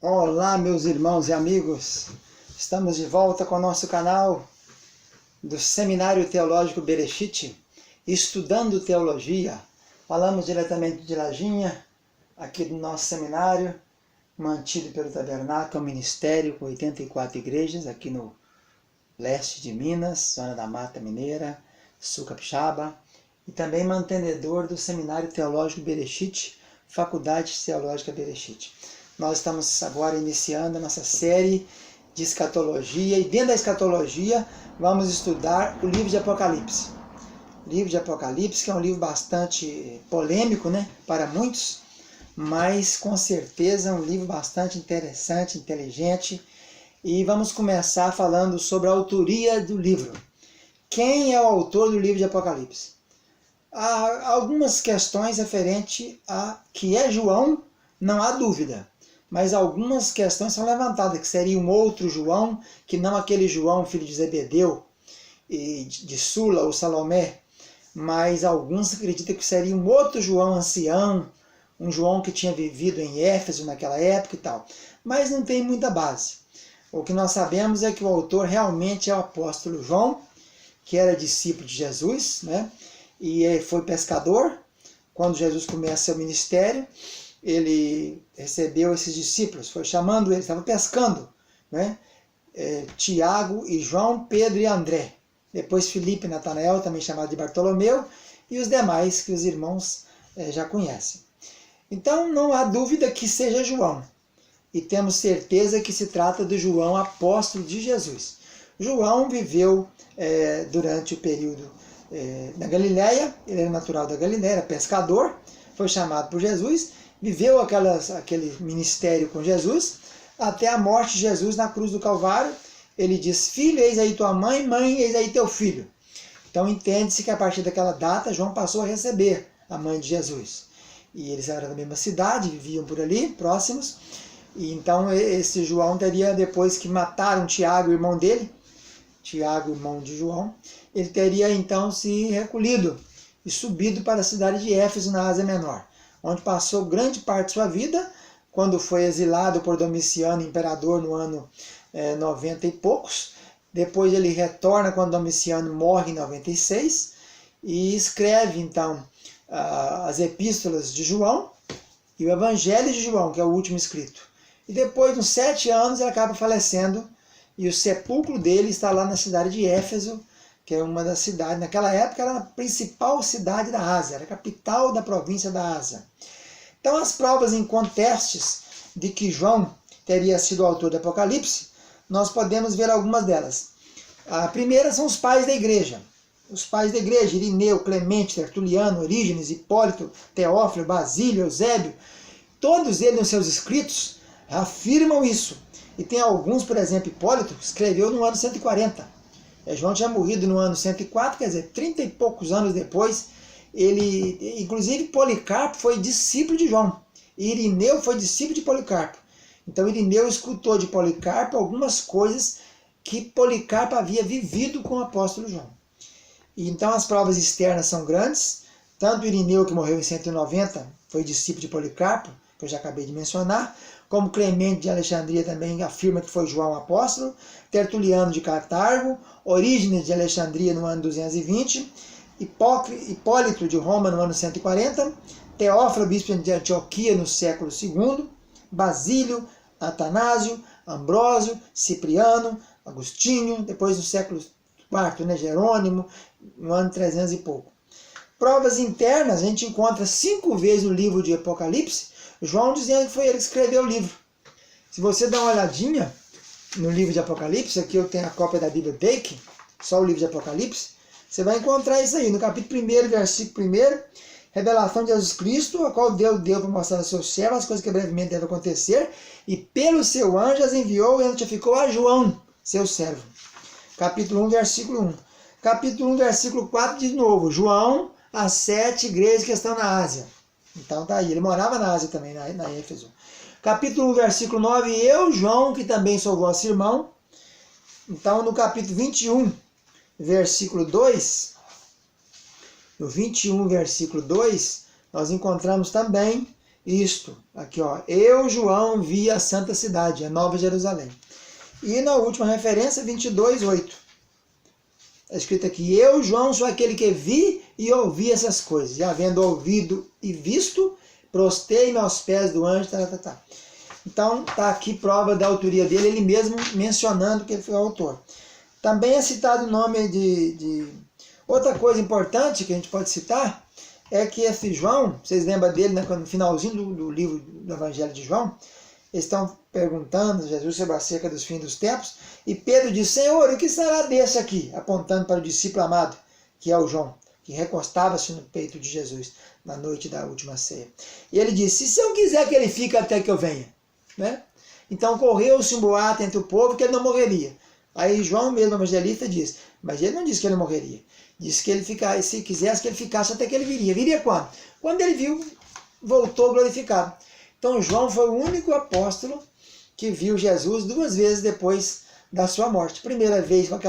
Olá, meus irmãos e amigos, estamos de volta com o nosso canal do Seminário Teológico Bereshit, estudando teologia. Falamos diretamente de Lajinha, aqui do nosso seminário, mantido pelo Tabernáculo, ministério com 84 igrejas, aqui no leste de Minas, zona da Mata Mineira, Sul Capixaba, e também mantenedor do Seminário Teológico Bereshit, Faculdade Teológica Bereshit. Nós estamos agora iniciando a nossa série de escatologia, e dentro da escatologia vamos estudar o livro de Apocalipse. O livro de Apocalipse, que é um livro bastante polêmico, né, para muitos, mas com certeza é um livro bastante interessante, inteligente. E vamos começar falando sobre a autoria do livro. Quem é o autor do livro de Apocalipse? Há algumas questões referentes a que é João, não há dúvida. Mas algumas questões são levantadas, que seria um outro João, que não aquele João, filho de Zebedeu, e de Sula ou Salomé, mas alguns acreditam que seria um outro João ancião, um João que tinha vivido em Éfeso naquela época e tal. Mas não tem muita base. O que nós sabemos é que o autor realmente é o apóstolo João, que era discípulo de Jesus, né? E foi pescador. Quando Jesus começa seu ministério, ele recebeu esses discípulos, foi chamando eles, estava pescando, né? Tiago e João, Pedro e André. Depois Filipe e Natanael, também chamado de Bartolomeu, e os demais que os irmãos já conhecem. Então não há dúvida que seja João. E temos certeza que se trata do João, apóstolo de Jesus. João viveu durante o período na Galileia, ele era natural da Galileia, era pescador, foi chamado por Jesus, viveu aquele ministério com Jesus, até a morte de Jesus na cruz do Calvário. Ele diz: filho, eis aí tua mãe, mãe, eis aí teu filho. Então entende-se que a partir daquela data, João passou a receber a mãe de Jesus. E eles eram da mesma cidade, viviam por ali, próximos. E então esse João teria, depois que mataram Tiago, irmão dele, Tiago, irmão de João, ele teria então se recolhido e subido para a cidade de Éfeso, na Ásia Menor, onde passou grande parte de sua vida, quando foi exilado por Domiciano, imperador, no ano 90 e poucos. Depois ele retorna quando Domiciano morre em 96 e escreve então as epístolas de João e o Evangelho de João, que é o último escrito. E depois, uns 7 anos, ele acaba falecendo, e o sepulcro dele está lá na cidade de Éfeso, que é uma das cidades, naquela época era a principal cidade da Ásia, era a capital da província da Ásia. Então as provas incontestes de que João teria sido o autor do Apocalipse, nós podemos ver algumas delas. A primeira são os pais da igreja. Os pais da igreja, Irineu, Clemente, Tertuliano, Orígenes, Hipólito, Teófilo, Basílio, Eusébio, todos eles nos seus escritos afirmam isso. E tem alguns, por exemplo, Hipólito escreveu no ano 140. João tinha morrido no ano 104, quer dizer, 30 e poucos anos depois. Inclusive Policarpo foi discípulo de João. E Irineu foi discípulo de Policarpo. Então Irineu escutou de Policarpo algumas coisas que Policarpo havia vivido com o apóstolo João. E então as provas externas são grandes. Tanto Irineu, que morreu em 190, foi discípulo de Policarpo, que eu já acabei de mencionar, como Clemente de Alexandria também afirma que foi João apóstolo, Tertuliano de Cartago, Orígenes de Alexandria no ano 220, Hipólito de Roma no ano 140, Teófilo, bispo de Antioquia no século II, Basílio, Atanásio, Ambrósio, Cipriano, Agostinho, depois no século IV, né, Jerônimo, no ano 300 e pouco. Provas internas, a gente encontra 5 vezes no livro de Apocalipse, João dizendo que foi ele que escreveu o livro. Se você dá uma olhadinha no livro de Apocalipse, aqui eu tenho a cópia da Bíblia Dake, só o livro de Apocalipse, você vai encontrar isso aí, no capítulo 1, versículo 1, revelação de Jesus Cristo, a qual Deus deu para mostrar ao seu servo as coisas que brevemente devem acontecer, e pelo seu anjo as enviou e notificou a João, seu servo. Capítulo 1, versículo 1. Capítulo 1, versículo 4, de novo, João, as 7 igrejas que estão na Ásia. Então tá aí, ele morava na Ásia também, na Éfeso. Capítulo 1, versículo 9, eu, João, que também sou vosso irmão. Então no capítulo 21, versículo 2, no 21, versículo 2, nós encontramos também Isto, aqui ó, eu, João, vi a santa cidade, a Nova Jerusalém. E na última referência, 22:8. Está escrito aqui, eu, João, sou aquele que vi e ouvi essas coisas. E havendo ouvido e visto, prostei-me aos pés do anjo. Então, está aqui prova da autoria dele, ele mesmo mencionando que ele foi o autor. Também é citado o nome de... Outra coisa importante que a gente pode citar é que esse João, vocês lembram dele, né, no finalzinho do livro do Evangelho de João, eles estão perguntando a Jesus sobre acerca dos fins dos tempos, e Pedro diz, Senhor, o que será desse aqui? Apontando para o discípulo amado, que é o João, que recostava-se no peito de Jesus na noite da última ceia. E ele disse, se eu quiser que ele fique até que eu venha, né? Então correu-se um boato entre o povo que ele não morreria. Aí João mesmo, evangelista, diz, mas ele não disse que ele morreria. Disse que ele ficasse, se quisesse que ele ficasse até que ele viria. Viria quando? Quando ele viu, voltou glorificado. Então João foi o único apóstolo que viu Jesus 2 vezes depois da sua morte. Primeira vez com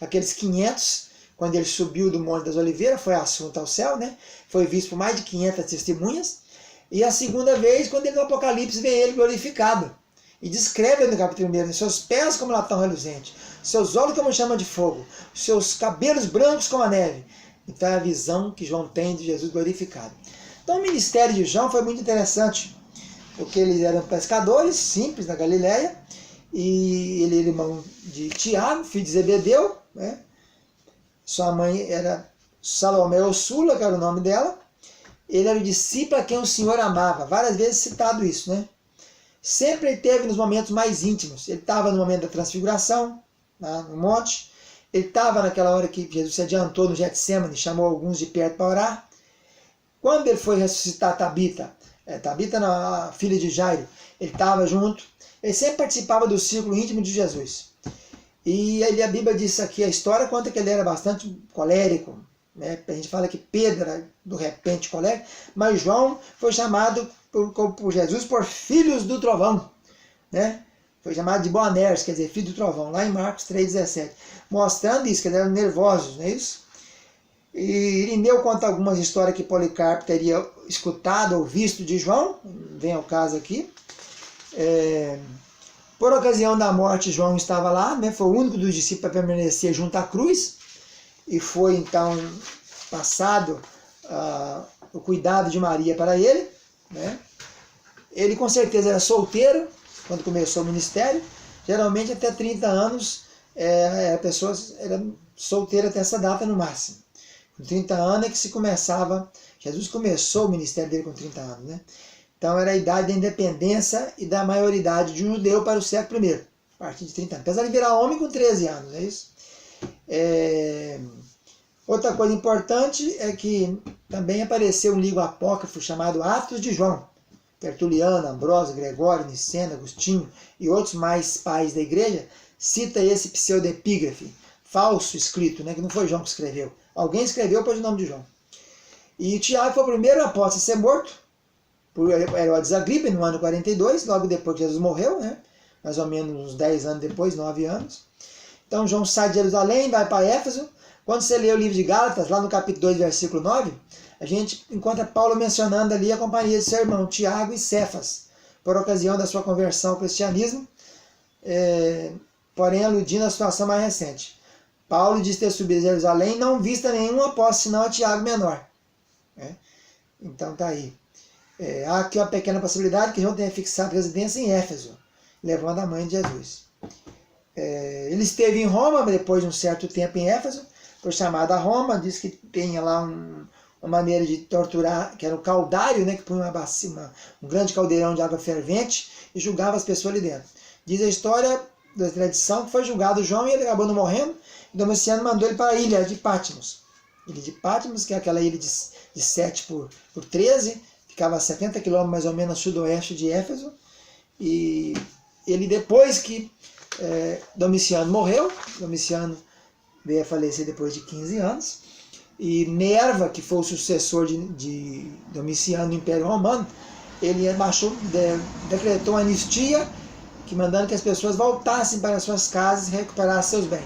aqueles 500, quando ele subiu do Monte das Oliveiras, foi assunto ao céu, né? Foi visto por mais de 500 testemunhas. E a segunda vez, quando ele no Apocalipse vê ele glorificado. E descreve no capítulo 1, seus pés como latão reluzente, seus olhos como chama de fogo, seus cabelos brancos como a neve. Então é a visão que João tem de Jesus glorificado. Então o ministério de João foi muito interessante, porque eles eram pescadores simples na Galileia, e ele era irmão de Tiago, filho de Zebedeu, né? Sua mãe era Salomé ou Sula, que era o nome dela. Ele era o discípulo a quem o Senhor amava, várias vezes citado isso, né? Sempre ele esteve nos momentos mais íntimos. Ele estava no momento da transfiguração, no monte. Ele estava naquela hora que Jesus se adiantou no Getsemane, chamou alguns de perto para orar. Quando ele foi ressuscitar Tabita, a filha de Jairo, ele estava junto. Ele sempre participava do círculo íntimo de Jesus. E a Bíblia diz aqui, a história conta que ele era bastante colérico, né? A gente fala que Pedro era do repente colérico, mas João foi chamado por Jesus por filhos do trovão, né? Foi chamado de Boanerges, quer dizer, filho do trovão, lá em Marcos 3,17, mostrando isso, que eles eram nervosos, não é isso? E Irineu conta algumas histórias que Policarpo teria escutado ou visto de João, vem ao caso aqui. Por ocasião da morte, João estava lá, né? Foi o único dos discípulos a permanecer junto à cruz, e foi então passado o cuidado de Maria para ele, né? Ele com certeza era solteiro quando começou o ministério. Geralmente até 30 anos a pessoa era solteira até essa data no máximo. Com 30 anos é que se começava, Jesus começou o ministério dele com 30 anos, né? Então era a idade da independência e da maioridade de um judeu para o século I, a partir de 30 anos. Apesar de virar homem com 13 anos, é isso? Outra coisa importante é que também apareceu um livro apócrifo chamado Atos de João. Tertuliano, Ambrósio, Gregório, Niceno, Agostinho e outros mais pais da igreja cita esse pseudoepígrafe, falso escrito, né, que não foi João que escreveu. Alguém escreveu pôs o nome de João. E Tiago foi o primeiro apóstolo a ser morto por Herodes Agripa no ano 42, logo depois que Jesus morreu, né, mais ou menos uns 10 anos depois, 9 anos. Então João sai de Jerusalém, vai para Éfeso. Quando você lê o livro de Gálatas, lá no capítulo 2, versículo 9, a gente encontra Paulo mencionando ali a companhia de seu irmão Tiago e Cefas, por ocasião da sua conversão ao cristianismo, porém aludindo à situação mais recente. Paulo diz ter subido a Jerusalém, não vista nenhum apóstolo, senão a Tiago menor. Então tá aí. Há aqui uma pequena possibilidade que João tenha fixado residência em Éfeso, levando a mãe de Jesus. Ele esteve em Roma, depois de um certo tempo em Éfeso, foi chamado a Roma, diz que tinha lá uma maneira de torturar, que era o caldário, né, que punha um grande caldeirão de água fervente e julgava as pessoas ali dentro. Diz a história da tradição que foi julgado João e ele acabou não morrendo, e Domiciano mandou ele para a ilha de Patmos. Ilha de Patmos, que é aquela ilha de 7 por 13, ficava a 70 quilômetros mais ou menos a sudoeste de Éfeso, e ele depois que Domiciano morreu, Domiciano veio a falecer depois de 15 anos, e Nerva, que foi o sucessor de Domiciano no Império Romano, ele decretou anistia, que mandando que as pessoas voltassem para suas casas e recuperassem seus bens.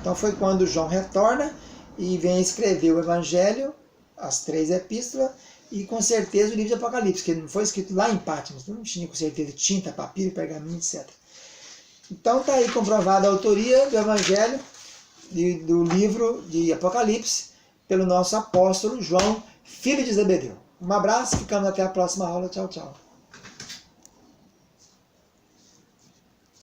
Então foi quando João retorna e vem escrever o Evangelho, as 3 epístolas, e com certeza o livro de Apocalipse, que ele não foi escrito lá em Patmos, não tinha com certeza tinta, papiro, pergaminho, etc. Então está aí comprovada a autoria do Evangelho, do livro de Apocalipse, pelo nosso apóstolo João, filho de Zebedeu. Um abraço, ficamos até a próxima aula. Tchau, tchau.